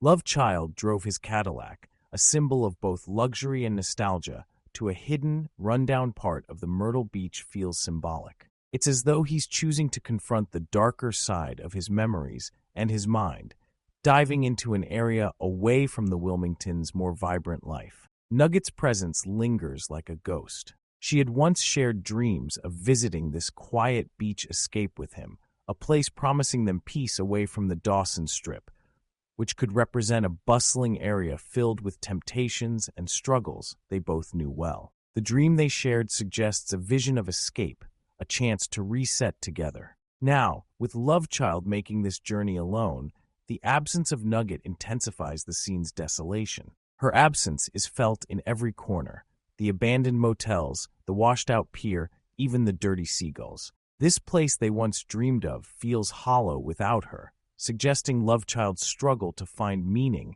Love Child drove his Cadillac, a symbol of both luxury and nostalgia, to a hidden, rundown part of the Myrtle Beach feels symbolic. It's as though he's choosing to confront the darker side of his memories and his mind, diving into an area away from the Wilmingtons' more vibrant life. Nugget's presence lingers like a ghost. She had once shared dreams of visiting this quiet beach escape with him, a place promising them peace away from the Dawson Strip, which could represent a bustling area filled with temptations and struggles they both knew well. The dream they shared suggests a vision of escape, a chance to reset together. Now, with Love Child making this journey alone, the absence of Nugget intensifies the scene's desolation. Her absence is felt in every corner: the abandoned motels, the washed-out pier, even the dirty seagulls. This place they once dreamed of feels hollow without her, suggesting Love Child's struggle to find meaning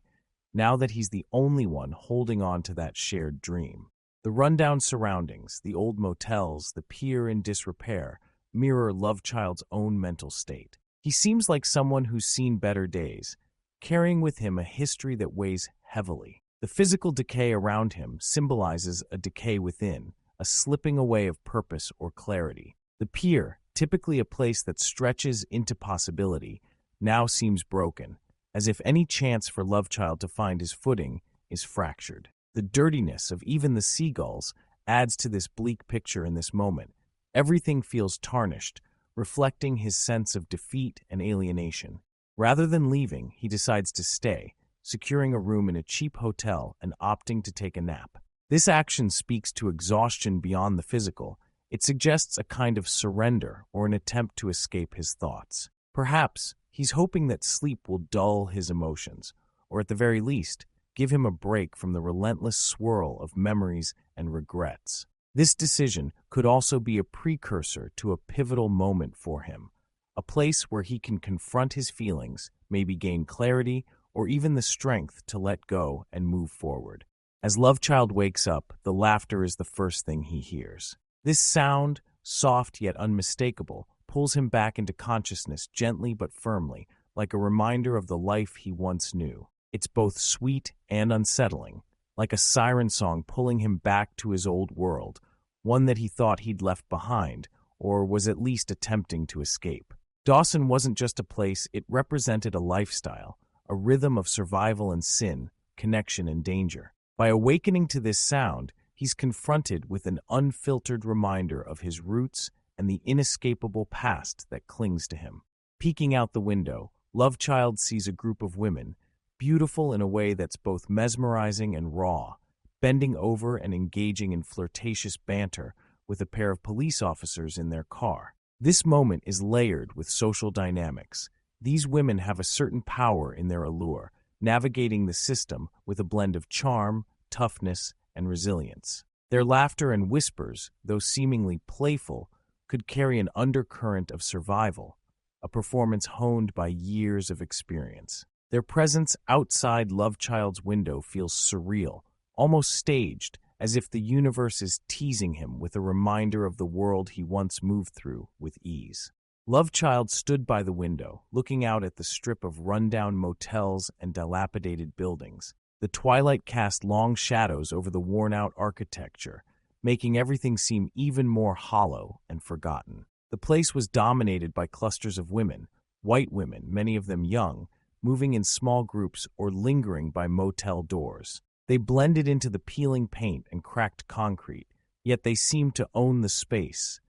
now that he's the only one holding on to that shared dream. The rundown surroundings, the old motels, the pier in disrepair, mirror Love Child's own mental state. He seems like someone who's seen better days, carrying with him a history that weighs heavily. The physical decay around him symbolizes a decay within, a slipping away of purpose or clarity. The pier, typically a place that stretches into possibility, now seems broken, as if any chance for Love Child to find his footing is fractured. The dirtiness of even the seagulls adds to this bleak picture in this moment. Everything feels tarnished, reflecting his sense of defeat and alienation. Rather than leaving, he decides to stay, securing a room in a cheap hotel and opting to take a nap. This action speaks to exhaustion beyond the physical. It suggests a kind of surrender or an attempt to escape his thoughts. Perhaps he's hoping that sleep will dull his emotions, or at the very least, give him a break from the relentless swirl of memories and regrets. This decision could also be a precursor to a pivotal moment for him, a place where he can confront his feelings, maybe gain clarity, or even the strength to let go and move forward. As Love Child wakes up, the laughter is the first thing he hears. This sound, soft yet unmistakable, pulls him back into consciousness gently but firmly, like a reminder of the life he once knew. It's both sweet and unsettling, like a siren song pulling him back to his old world, one that he thought he'd left behind, or was at least attempting to escape. Dawson wasn't just a place, it represented a lifestyle, a rhythm of survival and sin, connection and danger. By awakening to this sound, he's confronted with an unfiltered reminder of his roots and the inescapable past that clings to him. Peeking out the window, Love Child sees a group of women, beautiful in a way that's both mesmerizing and raw, bending over and engaging in flirtatious banter with a pair of police officers in their car. This moment is layered with social dynamics. These women have a certain power in their allure, navigating the system with a blend of charm, toughness, and resilience. Their laughter and whispers, though seemingly playful, could carry an undercurrent of survival, a performance honed by years of experience. Their presence outside Love Child's window feels surreal, almost staged, as if the universe is teasing him with a reminder of the world he once moved through with ease. Love Child stood by the window, looking out at the strip of rundown motels and dilapidated buildings. The twilight cast long shadows over the worn-out architecture, making everything seem even more hollow and forgotten. The place was dominated by clusters of women, white women, many of them young, moving in small groups or lingering by motel doors. They blended into the peeling paint and cracked concrete, yet they seemed to own the space,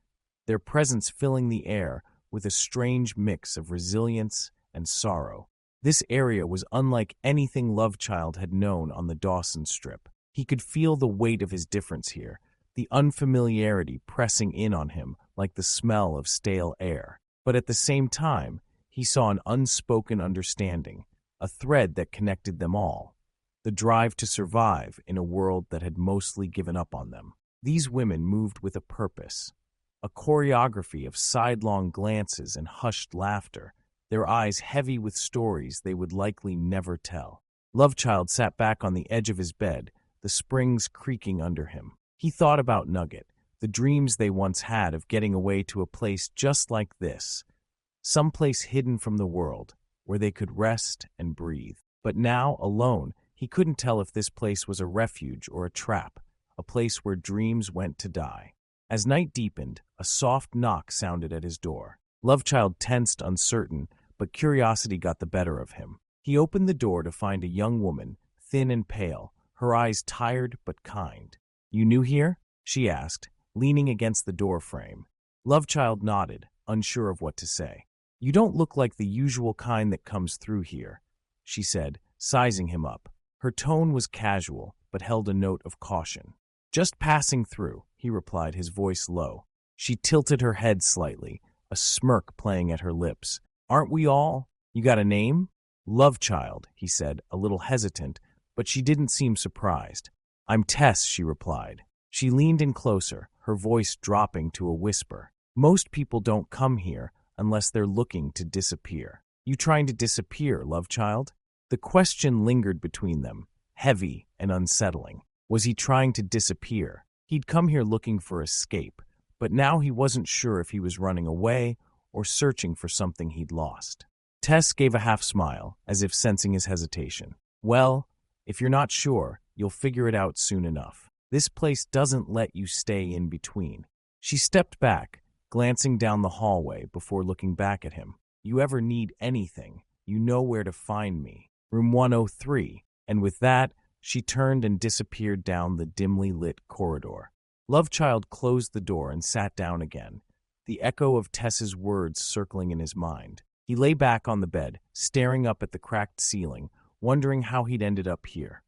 their presence filling the air with a strange mix of resilience and sorrow. This area was unlike anything Love Child had known on the Dawson Strip. He could feel the weight of his difference here, the unfamiliarity pressing in on him like the smell of stale air. But at the same time, he saw an unspoken understanding, a thread that connected them all, the drive to survive in a world that had mostly given up on them. These women moved with a purpose, a choreography of sidelong glances and hushed laughter, their eyes heavy with stories they would likely never tell. Love Child sat back on the edge of his bed, the springs creaking under him. He thought about Nugget, the dreams they once had of getting away to a place just like this, someplace hidden from the world, where they could rest and breathe. But now, alone, he couldn't tell if this place was a refuge or a trap, a place where dreams went to die. As night deepened, a soft knock sounded at his door. Lovechild tensed, uncertain, but curiosity got the better of him. He opened the door to find a young woman, thin and pale, her eyes tired but kind. "You new here?" she asked, leaning against the door frame. Lovechild nodded, unsure of what to say. "You don't look like the usual kind that comes through here," she said, sizing him up. Her tone was casual, but held a note of caution. "Just passing through," he replied, his voice low. She tilted her head slightly, a smirk playing at her lips. "Aren't we all? You got a name?" "Lovechild," he said, a little hesitant, but she didn't seem surprised. "I'm Tess," she replied. She leaned in closer, her voice dropping to a whisper. "Most people don't come here unless they're looking to disappear." "You trying to disappear, Lovechild?" The question lingered between them, heavy and unsettling. Was he trying to disappear? He'd come here looking for escape, but now he wasn't sure if he was running away or searching for something he'd lost. Tess gave a half smile, as if sensing his hesitation. "Well, if you're not sure, you'll figure it out soon enough. This place doesn't let you stay in between." She stepped back, glancing down the hallway before looking back at him. "You ever need anything, you know where to find me. Room 103, and with that, she turned and disappeared down the dimly lit corridor. Lovechild closed the door and sat down again, the echo of Tess's words circling in his mind. He lay back on the bed, staring up at the cracked ceiling, wondering how he'd ended up here,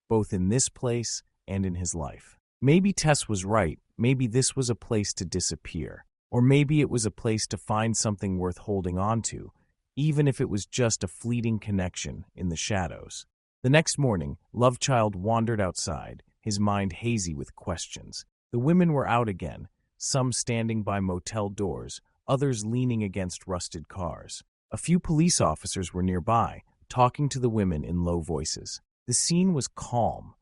both in this place and in his life. Maybe Tess was right, maybe this was a place to disappear, or maybe it was a place to find something worth holding on to, even if it was just a fleeting connection in the shadows. The next morning, Lovechild wandered outside, his mind hazy with questions. The women were out again, some standing by motel doors, others leaning against rusted cars. A few police officers were nearby, talking to the women in low voices. The scene was calm,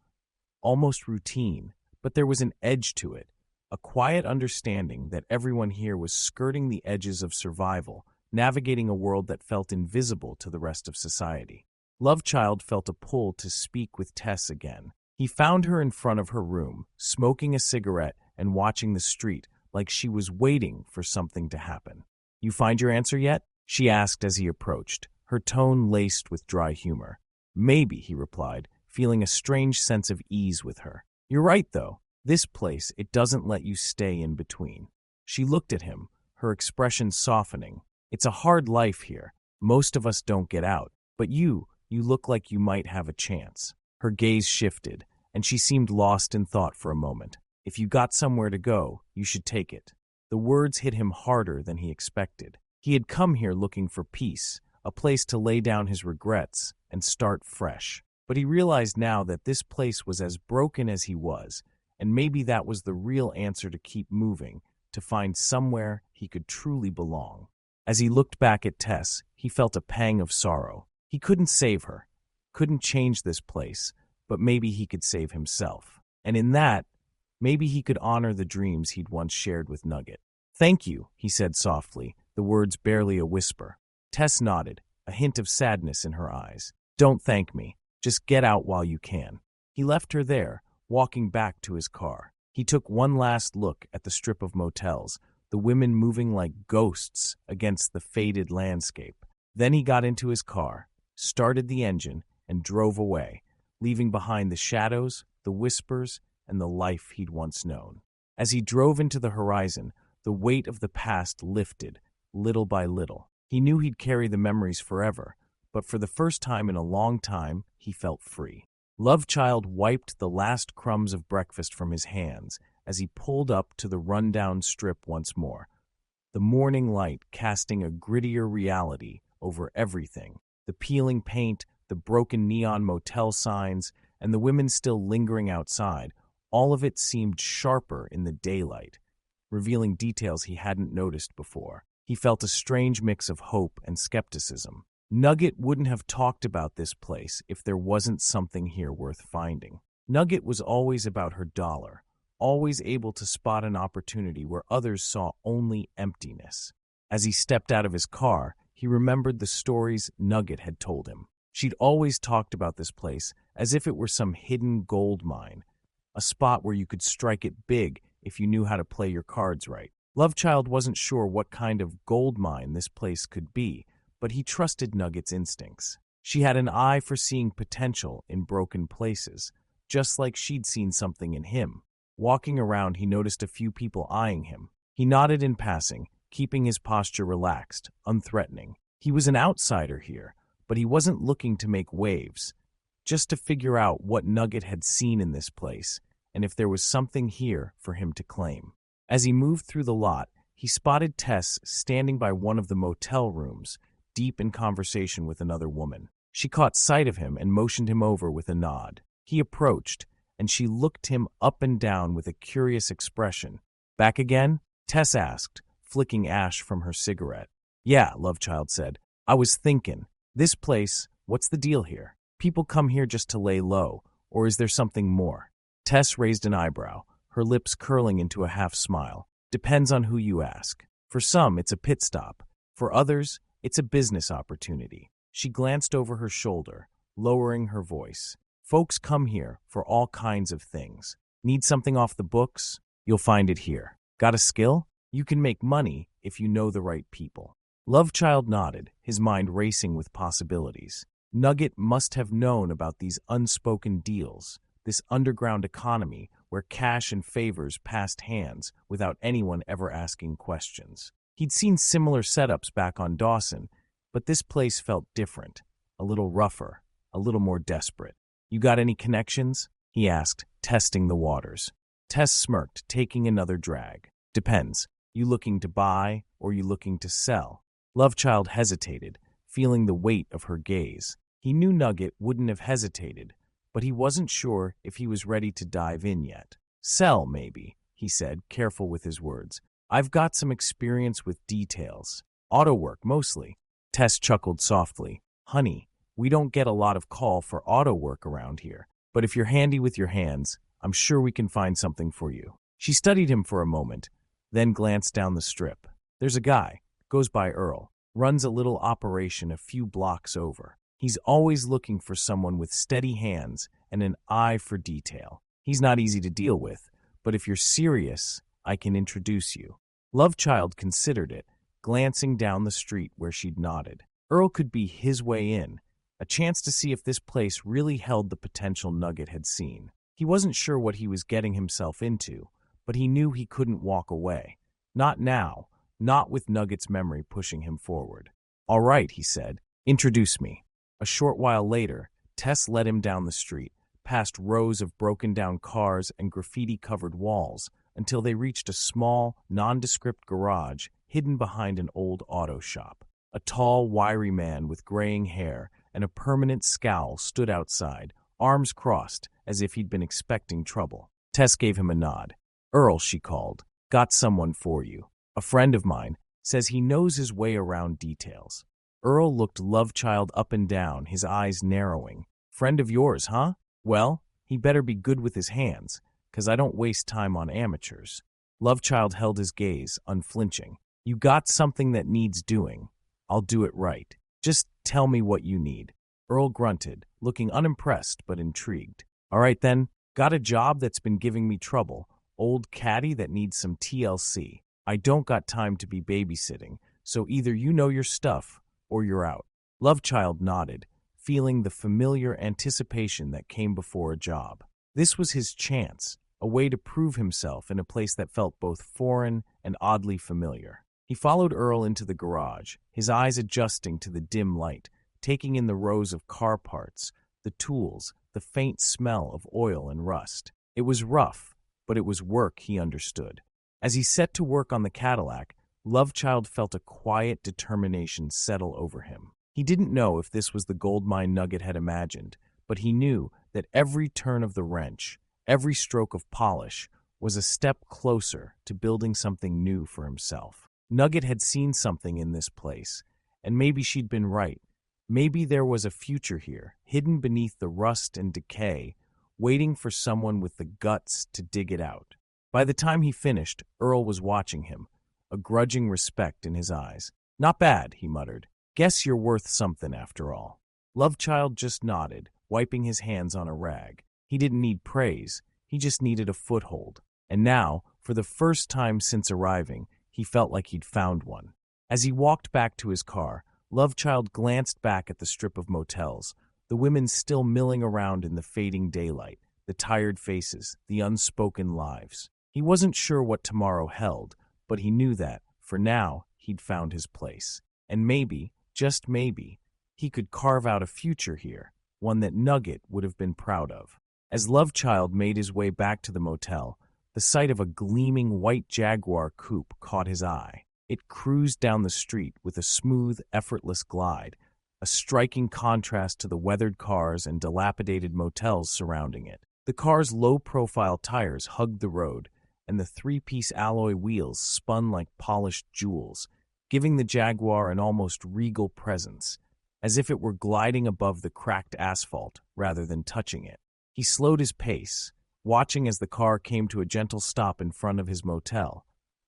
almost routine, but there was an edge to it, a quiet understanding that everyone here was skirting the edges of survival, navigating a world that felt invisible to the rest of society. Lovechild felt a pull to speak with Tess again. He found her in front of her room, smoking a cigarette and watching the street like she was waiting for something to happen. "You find your answer yet?" she asked as he approached, her tone laced with dry humor. "Maybe," he replied, feeling a strange sense of ease with her. "You're right, though. This place, it doesn't let you stay in between." She looked at him, her expression softening. "It's a hard life here. Most of us don't get out. But you look like you might have a chance." Her gaze shifted, and she seemed lost in thought for a moment. "If you got somewhere to go, you should take it." The words hit him harder than he expected. He had come here looking for peace, a place to lay down his regrets and start fresh. But he realized now that this place was as broken as he was, and maybe that was the real answer to keep moving, to find somewhere he could truly belong. As he looked back at Tess, he felt a pang of sorrow. He couldn't save her, couldn't change this place, but maybe he could save himself. And in that, maybe he could honor the dreams he'd once shared with Nugget. "Thank you," he said softly, the words barely a whisper. Tess nodded, a hint of sadness in her eyes. "Don't thank me. Just get out while you can." He left her there, walking back to his car. He took one last look at the strip of motels, the women moving like ghosts against the faded landscape. Then he got into his car, started the engine, and drove away, leaving behind the shadows, the whispers, and the life he'd once known. As he drove into the horizon, the weight of the past lifted, little by little. He knew he'd carry the memories forever, but for the first time in a long time, he felt free. Lovechild wiped the last crumbs of breakfast from his hands as he pulled up to the rundown strip once more, the morning light casting a grittier reality over everything. The peeling paint, the broken neon motel signs, and the women still lingering outside, all of it seemed sharper in the daylight, revealing details he hadn't noticed before. He felt a strange mix of hope and skepticism. Nugget wouldn't have talked about this place if there wasn't something here worth finding. Nugget was always about her dollar, always able to spot an opportunity where others saw only emptiness. As he stepped out of his car, he remembered the stories Nugget had told him. She'd always talked about this place as if it were some hidden gold mine, a spot where you could strike it big if you knew how to play your cards right. Lovechild wasn't sure what kind of gold mine this place could be, but he trusted Nugget's instincts. She had an eye for seeing potential in broken places, just like she'd seen something in him. Walking around, he noticed a few people eyeing him. He nodded in passing, keeping his posture relaxed, unthreatening. He was an outsider here, but he wasn't looking to make waves, just to figure out what Nugget had seen in this place and if there was something here for him to claim. As he moved through the lot, he spotted Tess standing by one of the motel rooms, deep in conversation with another woman. She caught sight of him and motioned him over with a nod. He approached, and she looked him up and down with a curious expression. "Back again?" Tess asked, flicking ash from her cigarette. "Yeah," Lovechild said. "I was thinking, this place, what's the deal here? People come here just to lay low, or is there something more?" Tess raised an eyebrow, her lips curling into a half-smile. "Depends on who you ask. For some, it's a pit stop. For others, it's a business opportunity." She glanced over her shoulder, lowering her voice. "Folks come here for all kinds of things. Need something off the books? You'll find it here. Got a skill? You can make money if you know the right people." Lovechild nodded, his mind racing with possibilities. Nugget must have known about these unspoken deals, this underground economy where cash and favors passed hands without anyone ever asking questions. He'd seen similar setups back on Dawson, but this place felt different, a little rougher, a little more desperate. "You got any connections?" he asked, testing the waters. Tess smirked, taking another drag. "Depends. You looking to buy, or you looking to sell?" Lovechild hesitated, feeling the weight of her gaze. He knew Nugget wouldn't have hesitated, but he wasn't sure if he was ready to dive in yet. "Sell, maybe," he said, careful with his words. "I've got some experience with details. Auto work, mostly." Tess chuckled softly. "Honey, we don't get a lot of call for auto work around here, but if you're handy with your hands, I'm sure we can find something for you." She studied him for a moment, then glanced down the strip. "There's a guy, goes by Earl, runs a little operation a few blocks over. He's always looking for someone with steady hands and an eye for detail. He's not easy to deal with, but if you're serious, I can introduce you." Lovechild considered it, glancing down the street where she'd nodded. Earl could be his way in, a chance to see if this place really held the potential Nugget had seen. He wasn't sure what he was getting himself into, but he knew he couldn't walk away. Not now, not with Nugget's memory pushing him forward. "All right," he said. "Introduce me." A short while later, Tess led him down the street, past rows of broken-down cars and graffiti-covered walls, until they reached a small, nondescript garage hidden behind an old auto shop. A tall, wiry man with graying hair and a permanent scowl stood outside, arms crossed as if he'd been expecting trouble. Tess gave him a nod. "Earl," she called. "Got someone for you. A friend of mine says he knows his way around details." Earl looked Lovechild up and down, his eyes narrowing. "Friend of yours, huh? Well, he better be good with his hands, 'cause I don't waste time on amateurs." Lovechild held his gaze, unflinching. "You got something that needs doing. I'll do it right. Just tell me what you need." Earl grunted, looking unimpressed but intrigued. "All right then, got a job that's been giving me trouble. Old caddy that needs some TLC. I don't got time to be babysitting, so either you know your stuff or you're out." Lovechild nodded, feeling the familiar anticipation that came before a job. This was his chance, a way to prove himself in a place that felt both foreign and oddly familiar. He followed Earl into the garage, his eyes adjusting to the dim light, taking in the rows of car parts, the tools, the faint smell of oil and rust. It was rough, but it was work he understood. As he set to work on the Cadillac, Lovechild felt a quiet determination settle over him. He didn't know if this was the gold mine Nugget had imagined, but he knew that every turn of the wrench, every stroke of polish, was a step closer to building something new for himself. Nugget had seen something in this place, and maybe she'd been right. Maybe there was a future here, hidden beneath the rust and decay, waiting for someone with the guts to dig it out. By the time he finished, Earl was watching him, a grudging respect in his eyes. "Not bad," he muttered. "Guess you're worth something after all." Lovechild just nodded, wiping his hands on a rag. He didn't need praise, he just needed a foothold. And now, for the first time since arriving, he felt like he'd found one. As he walked back to his car, Lovechild glanced back at the strip of motels, the women still milling around in the fading daylight, the tired faces, the unspoken lives. He wasn't sure what tomorrow held, but he knew that, for now, he'd found his place. And maybe, just maybe, he could carve out a future here, one that Nugget would have been proud of. As Lovechild made his way back to the motel, the sight of a gleaming white Jaguar coupe caught his eye. It cruised down the street with a smooth, effortless glide, a striking contrast to the weathered cars and dilapidated motels surrounding it. The car's low-profile tires hugged the road, and the three-piece alloy wheels spun like polished jewels, giving the Jaguar an almost regal presence, as if it were gliding above the cracked asphalt rather than touching it. He slowed his pace, watching as the car came to a gentle stop in front of his motel,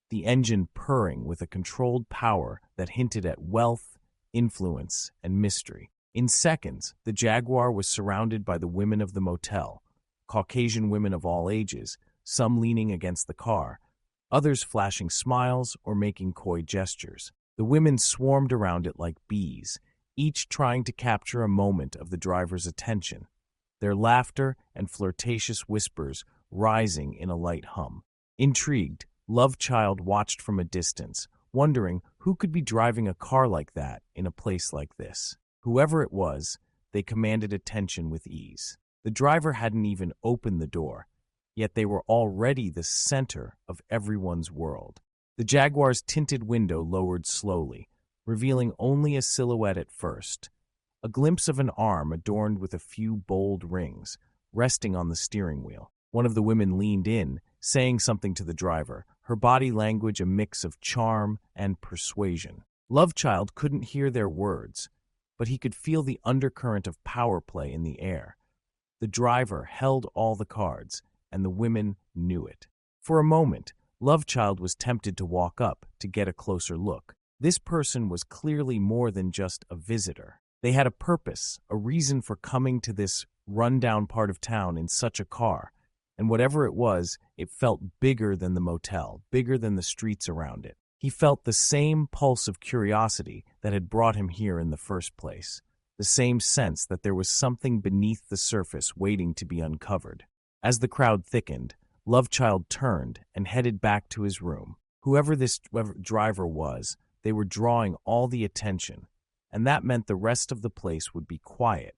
the engine purring with a controlled power that hinted at wealth, influence, and mystery. In seconds, the Jaguar was surrounded by the women of the motel, Caucasian women of all ages, some leaning against the car, others flashing smiles or making coy gestures. The women swarmed around it like bees, each trying to capture a moment of the driver's attention, their laughter and flirtatious whispers rising in a light hum. Intrigued, Lovechild watched from a distance, wondering who could be driving a car like that in a place like this. Whoever it was, they commanded attention with ease. The driver hadn't even opened the door, yet they were already the center of everyone's world. The Jaguar's tinted window lowered slowly, revealing only a silhouette at first, a glimpse of an arm adorned with a few bold rings, resting on the steering wheel. One of the women leaned in, saying something to the driver, her body language a mix of charm and persuasion. Lovechild couldn't hear their words, but he could feel the undercurrent of power play in the air. The driver held all the cards, and the women knew it. For a moment, Lovechild was tempted to walk up to get a closer look. This person was clearly more than just a visitor. They had a purpose, a reason for coming to this rundown part of town in such a car, and whatever it was, it felt bigger than the motel, bigger than the streets around it. He felt the same pulse of curiosity that had brought him here in the first place, the same sense that there was something beneath the surface waiting to be uncovered. As the crowd thickened, Lovechild turned and headed back to his room. Whoever this driver was, they were drawing all the attention, and that meant the rest of the place would be quiet,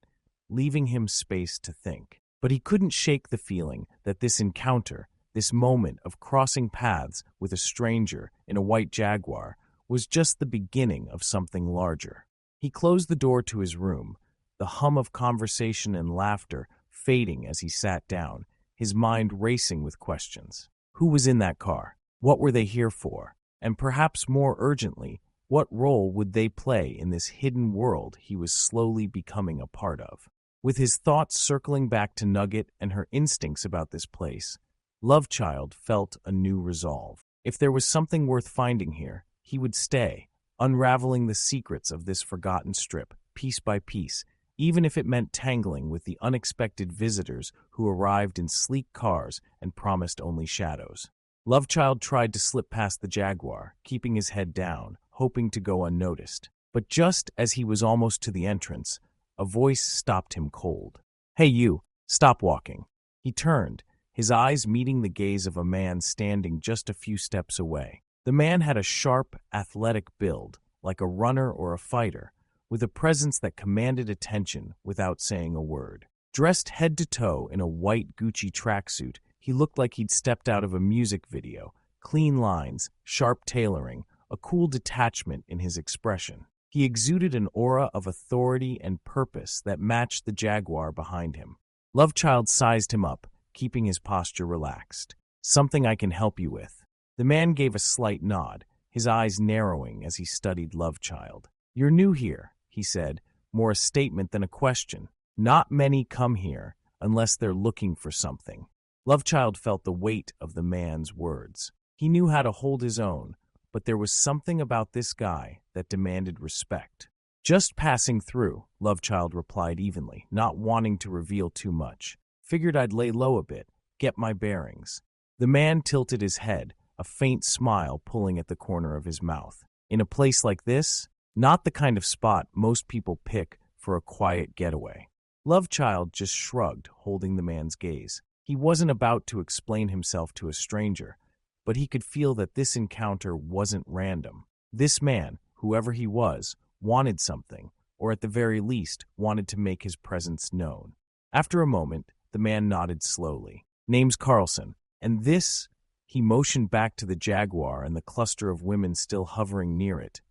leaving him space to think. But he couldn't shake the feeling that this encounter, this moment of crossing paths with a stranger in a white Jaguar, was just the beginning of something larger. He closed the door to his room, the hum of conversation and laughter fading as he sat down, his mind racing with questions. Who was in that car? What were they here for? And perhaps more urgently, what role would they play in this hidden world he was slowly becoming a part of? With his thoughts circling back to Nugget and her instincts about this place, Lovechild felt a new resolve. If there was something worth finding here, he would stay, unraveling the secrets of this forgotten strip, piece by piece, even if it meant tangling with the unexpected visitors who arrived in sleek cars and promised only shadows. Lovechild tried to slip past the Jaguar, keeping his head down, hoping to go unnoticed. But just as he was almost to the entrance, a voice stopped him cold. "Hey you, stop walking." He turned, his eyes meeting the gaze of a man standing just a few steps away. The man had a sharp, athletic build, like a runner or a fighter, with a presence that commanded attention without saying a word. Dressed head to toe in a white Gucci tracksuit, he looked like he'd stepped out of a music video, clean lines, sharp tailoring, a cool detachment in his expression. He exuded an aura of authority and purpose that matched the Jaguar behind him. Lovechild sized him up, keeping his posture relaxed. "Something I can help you with." The man gave a slight nod, his eyes narrowing as he studied Lovechild. "You're new here," he said, more a statement than a question. "Not many come here unless they're looking for something." Lovechild felt the weight of the man's words. He knew how to hold his own, but there was something about this guy that demanded respect. Just passing through, Lovechild replied evenly, not wanting to reveal too much. Figured I'd lay low a bit, get my bearings. The man tilted his head, a faint smile pulling at the corner of his mouth. In a place like this, not the kind of spot most people pick for a quiet getaway. Lovechild just shrugged, holding the man's gaze. He wasn't about to explain himself to a stranger, but he could feel that this encounter wasn't random. This man, whoever he was, wanted something, or at the very least, wanted to make his presence known. After a moment, the man nodded slowly. Name's Carlson, and this, he motioned back to the Jaguar and the cluster of women still hovering near it.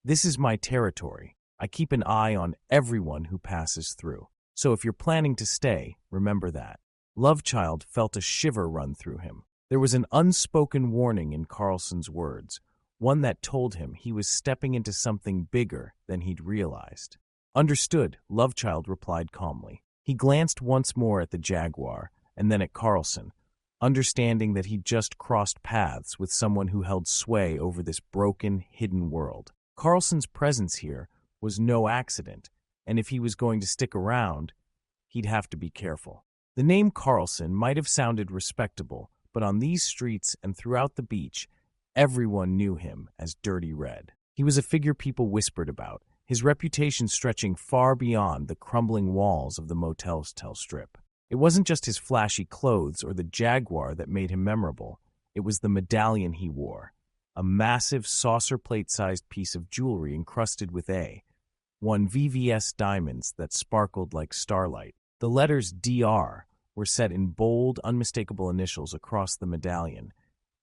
This is my territory. I keep an eye on everyone who passes through. So if you're planning to stay, remember that. Lovechild felt a shiver run through him. There was an unspoken warning in Carlson's words, one that told him he was stepping into something bigger than he'd realized. Understood, Lovechild replied calmly. He glanced once more at the Jaguar and then at Carlson, understanding that he'd just crossed paths with someone who held sway over this broken, hidden world. Carlson's presence here was no accident, and if he was going to stick around, he'd have to be careful. The name Carlson might have sounded respectable, but on these streets and throughout the beach, everyone knew him as Dirty Red. He was a figure people whispered about, his reputation stretching far beyond the crumbling walls of the Motel's Strip. It wasn't just his flashy clothes or the Jaguar that made him memorable. It was the medallion he wore, a massive saucer plate-sized piece of jewelry encrusted with one VVS diamonds that sparkled like starlight. The letters DR were set in bold, unmistakable initials across the medallion,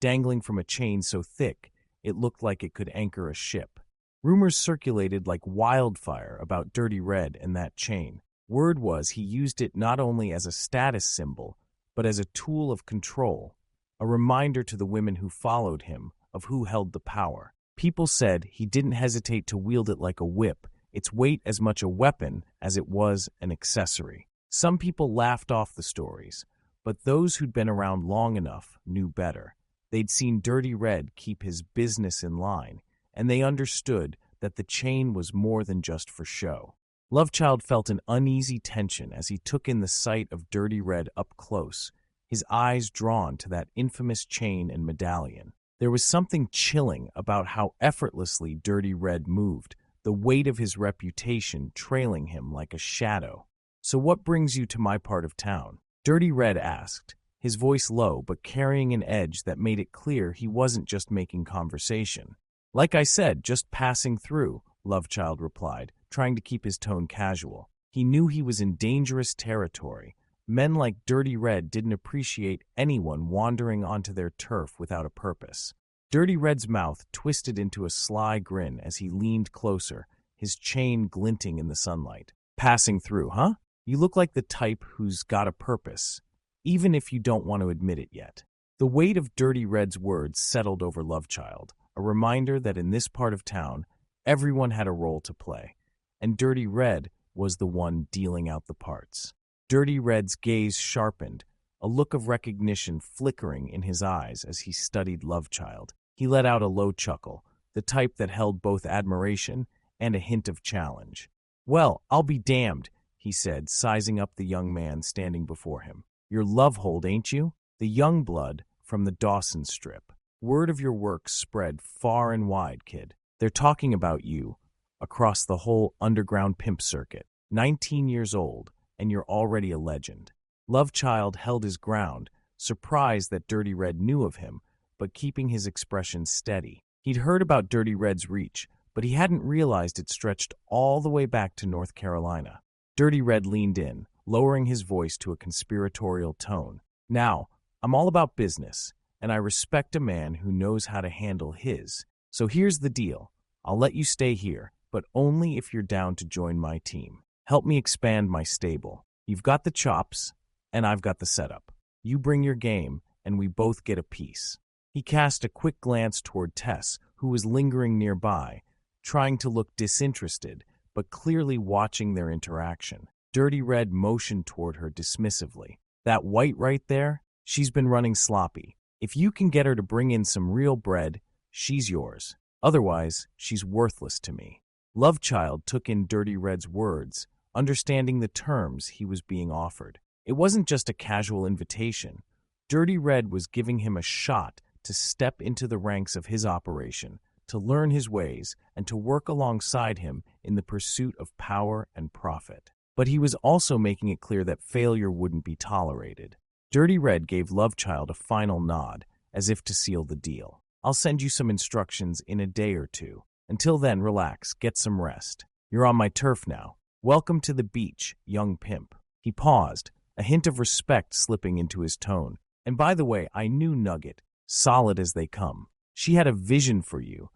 dangling from a chain so thick it looked like it could anchor a ship. Rumors circulated like wildfire about Dirty Red and that chain. Word was he used it not only as a status symbol, but as a tool of control, a reminder to the women who followed him of who held the power. People said he didn't hesitate to wield it like a whip, its weight as much a weapon as it was an accessory. Some people laughed off the stories, but those who'd been around long enough knew better. They'd seen Dirty Red keep his business in line, and they understood that the chain was more than just for show. Lovechild felt an uneasy tension as he took in the sight of Dirty Red up close, his eyes drawn to that infamous chain and medallion. There was something chilling about how effortlessly Dirty Red moved, the weight of his reputation trailing him like a shadow. "So what brings you to my part of town?" Dirty Red asked, his voice low but carrying an edge that made it clear he wasn't just making conversation. "Like I said, just passing through," Lovechild replied, trying to keep his tone casual. He knew he was in dangerous territory. Men like Dirty Red didn't appreciate anyone wandering onto their turf without a purpose. Dirty Red's mouth twisted into a sly grin as he leaned closer, his chain glinting in the sunlight. "Passing through, huh? You look like the type who's got a purpose, even if you don't want to admit it yet." The weight of Dirty Red's words settled over Lovechild, a reminder that in this part of town, everyone had a role to play, and Dirty Red was the one dealing out the parts. Dirty Red's gaze sharpened, a look of recognition flickering in his eyes as he studied Lovechild. He let out a low chuckle, the type that held both admiration and a hint of challenge. "Well, I'll be damned," he said, sizing up the young man standing before him. "You're Lovehold, ain't you? The young blood from the Dawson Strip. Word of your work spread far and wide, kid. They're talking about you across the whole underground pimp circuit. 19 years old, and you're already a legend." Lovechild held his ground, surprised that Dirty Red knew of him, but keeping his expression steady. He'd heard about Dirty Red's reach, but he hadn't realized it stretched all the way back to North Carolina. Dirty Red leaned in, lowering his voice to a conspiratorial tone. "Now, I'm all about business, and I respect a man who knows how to handle his. So here's the deal. I'll let you stay here, but only if you're down to join my team. Help me expand my stable. You've got the chops, and I've got the setup. You bring your game, and we both get a piece." He cast a quick glance toward Tess, who was lingering nearby, trying to look disinterested, but clearly watching their interaction. Dirty Red motioned toward her dismissively. "That white right there? She's been running sloppy. If you can get her to bring in some real bread, she's yours. Otherwise, she's worthless to me." Lovechild took in Dirty Red's words, understanding the terms he was being offered. It wasn't just a casual invitation. Dirty Red was giving him a shot to step into the ranks of his operation, to learn his ways, and to work alongside him in the pursuit of power and profit. But he was also making it clear that failure wouldn't be tolerated. Dirty Red gave Lovechild a final nod, as if to seal the deal. "I'll send you some instructions in a day or two. Until then, relax, get some rest. You're on my turf now. Welcome to the beach, young pimp." He paused, a hint of respect slipping into his tone. "And by the way, I knew Nugget, solid as they come. She had a vision for you.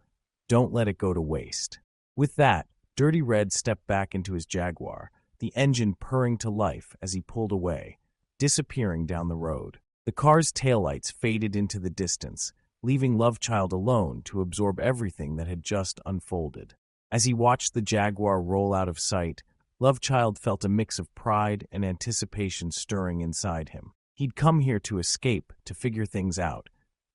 Don't let it go to waste." With that, Dirty Red stepped back into his Jaguar, the engine purring to life as he pulled away, disappearing down the road. The car's taillights faded into the distance, leaving Lovechild alone to absorb everything that had just unfolded. As he watched the Jaguar roll out of sight, Lovechild felt a mix of pride and anticipation stirring inside him. He'd come here to escape, to figure things out,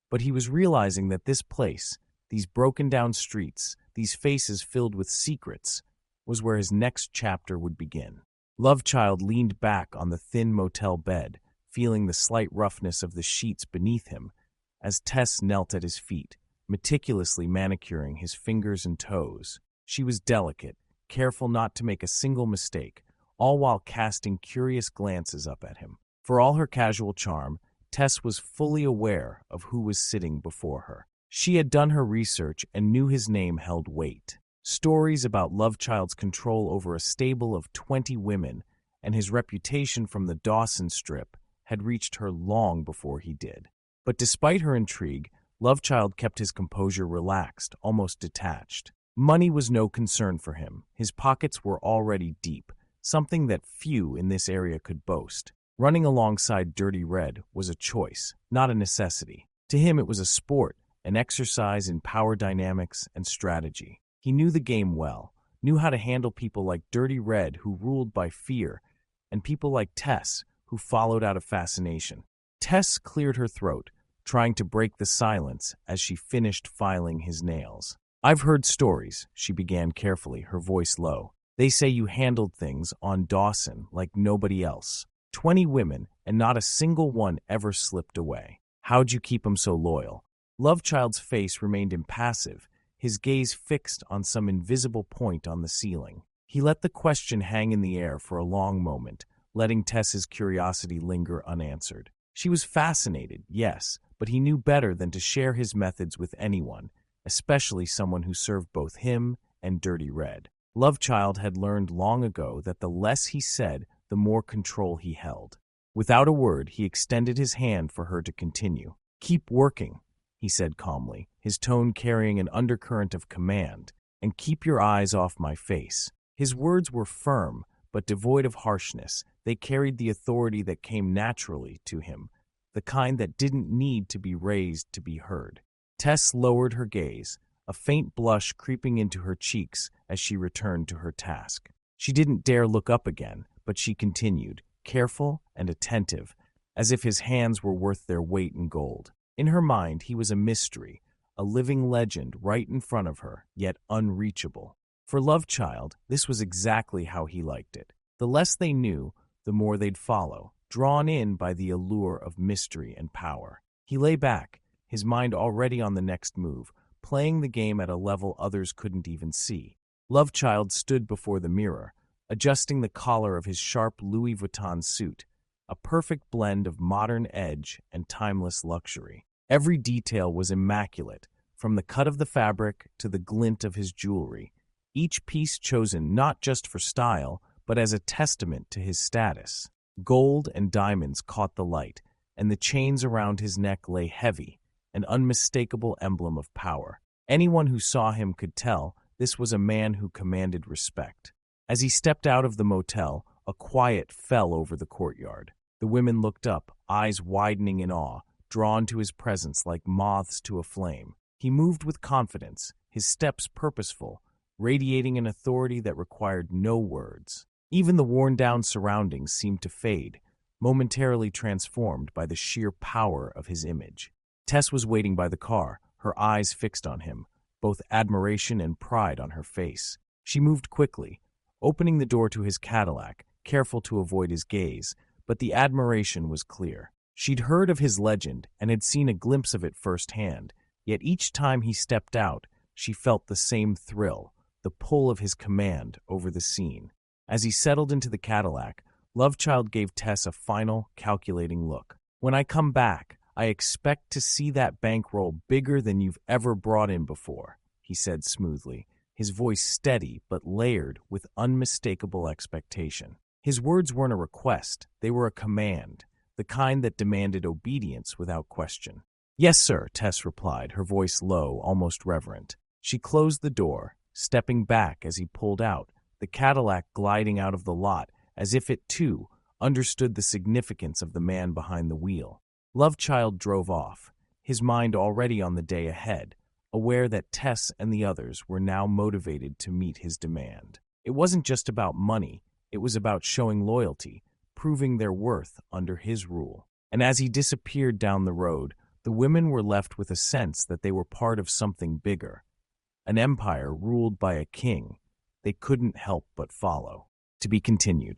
but he was realizing that this place, these broken-down streets, these faces filled with secrets, was where his next chapter would begin. Lovechild leaned back on the thin motel bed, feeling the slight roughness of the sheets beneath him, as Tess knelt at his feet, meticulously manicuring his fingers and toes. She was delicate, careful not to make a single mistake, all while casting curious glances up at him. For all her casual charm, Tess was fully aware of who was sitting before her. She had done her research and knew his name held weight. Stories about Lovechild's control over a stable of 20 women and his reputation from the Dawson Strip had reached her long before he did. But despite her intrigue, Lovechild kept his composure relaxed, almost detached. Money was no concern for him. His pockets were already deep, something that few in this area could boast. Running alongside Dirty Red was a choice, not a necessity. To him it was a sport, an exercise in power dynamics and strategy. He knew the game well, knew how to handle people like Dirty Red who ruled by fear, and people like Tess who followed out of fascination. Tess cleared her throat, trying to break the silence as she finished filing his nails. "I've heard stories," she began carefully, her voice low. "They say you handled things on Dawson like nobody else. 20 women, and not a single one ever slipped away. How'd you keep them so loyal?" Lovechild's face remained impassive, his gaze fixed on some invisible point on the ceiling. He let the question hang in the air for a long moment, letting Tess's curiosity linger unanswered. She was fascinated, yes, but he knew better than to share his methods with anyone, especially someone who served both him and Dirty Red. Lovechild had learned long ago that the less he said, the more control he held. Without a word, he extended his hand for her to continue. "Keep working," he said calmly, his tone carrying an undercurrent of command, "and keep your eyes off my face." His words were firm, but devoid of harshness. They carried the authority that came naturally to him, the kind that didn't need to be raised to be heard. Tess lowered her gaze, a faint blush creeping into her cheeks as she returned to her task. She didn't dare look up again, but she continued, careful and attentive, as if his hands were worth their weight in gold. In her mind, he was a mystery, a living legend right in front of her, yet unreachable. For Lovechild, this was exactly how he liked it. The less they knew, the more they'd follow, drawn in by the allure of mystery and power. He lay back, his mind already on the next move, playing the game at a level others couldn't even see. Lovechild stood before the mirror, adjusting the collar of his sharp Louis Vuitton suit, a perfect blend of modern edge and timeless luxury. Every detail was immaculate, from the cut of the fabric to the glint of his jewelry, each piece chosen not just for style, but as a testament to his status. Gold and diamonds caught the light, and the chains around his neck lay heavy, an unmistakable emblem of power. Anyone who saw him could tell this was a man who commanded respect. As he stepped out of the motel, a quiet fell over the courtyard. The women looked up, eyes widening in awe, drawn to his presence like moths to a flame. He moved with confidence, his steps purposeful, radiating an authority that required no words. Even the worn-down surroundings seemed to fade, momentarily transformed by the sheer power of his image. Tess was waiting by the car, her eyes fixed on him, both admiration and pride on her face. She moved quickly, opening the door to his Cadillac, careful to avoid his gaze, but the admiration was clear. She'd heard of his legend and had seen a glimpse of it firsthand, yet each time he stepped out, she felt the same thrill, the pull of his command over the scene. As he settled into the Cadillac, Lovechild gave Tess a final, calculating look. "When I come back, I expect to see that bankroll bigger than you've ever brought in before," he said smoothly, his voice steady but layered with unmistakable expectation. His words weren't a request, they were a command, the kind that demanded obedience without question. "Yes, sir," Tess replied, her voice low, almost reverent. She closed the door, stepping back as he pulled out, the Cadillac gliding out of the lot as if it, too, understood the significance of the man behind the wheel. Lovechild drove off, his mind already on the day ahead, aware that Tess and the others were now motivated to meet his demand. It wasn't just about money, it was about showing loyalty, proving their worth under his rule. And as he disappeared down the road, the women were left with a sense that they were part of something bigger, an empire ruled by a king they couldn't help but follow. To be continued.